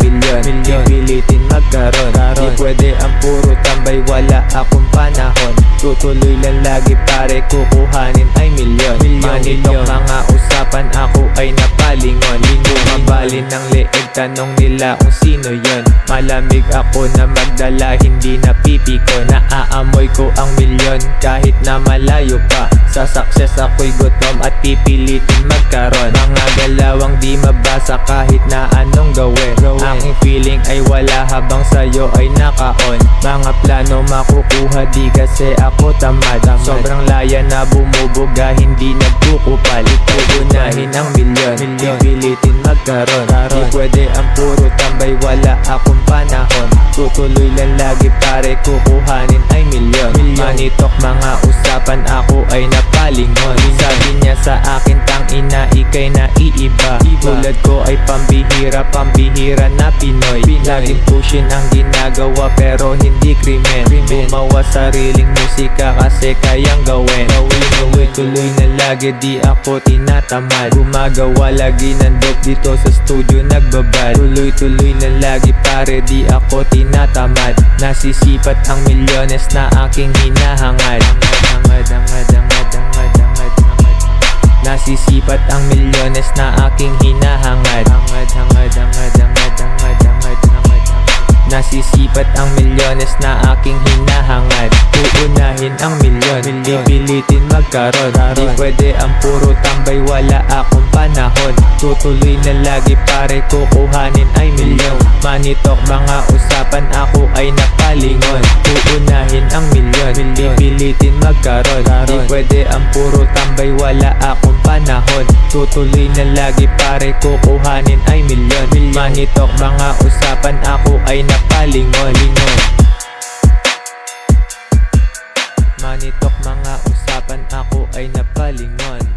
milyon, pipilitin magkaroon. Di pwede ang puro tambay, wala akong panahon. Tutuloy lang lagi pare, kukuhanin ay milyon. Manitok mga usapan, ako ay napalingon. Mabalin ng leeg, tanong nila kung sino yon. Malamig ako na magdala, hindi napipiko. Naaamoy ko ang milyon kahit na malayo pa. Sa success ako'y gutom at pipilitin magkaroon. Mga galawang di mabasa kahit na anong gawin. Aking feeling ay wala habang sayo ay naka-on. Mga plano makukuha di kasi ako tamad. Sobrang laya na bumubuga, hindi nagkukupal. Uunahin ang milyon, pipilitin magkaroon. Di pwede ang puro tambay, wala akong panahon. Tutuloy lang lagi pare, kukuhanin ay milyon. Manitok mga usapan, ako ay napalingon. Sabi niya sa akin, tangina ikay naiiba. Tulad ko ay pambihira na Pinoy. Laging pushin ang ginagawa pero hindi krimen. Gumawa sariling musika kasi kayang gawin. Tuloy na lagi, di ako tinatamad. Gumagawa lagi ng dope dito sa studio, nagbabad. Tuloy na lagi pare, di ako tinatamad. Nasisipat ang milyones na aking hinahangad. Nasisipat ang milyones na aking hinahangad. Nasisipat ang milyones na aking hinahangad. Uunahin ang milyon, pipilitin magkaroon. Di pwede ang puro tambay, wala akong panahon. Tutuloy na lagi pare, kukuhanin ay milyon. Manitok mga usapan, ako ay napalingon. Uunahin ang milyon, pipilitin magkaroon. Di pwede ang puro tambay, wala akong panahon. Tutuloy na lagi pare, kukuhanin ay milyon. Manitok mga usapan, ako ay napalingon. Manitok mga usapan, ako ay napalingon.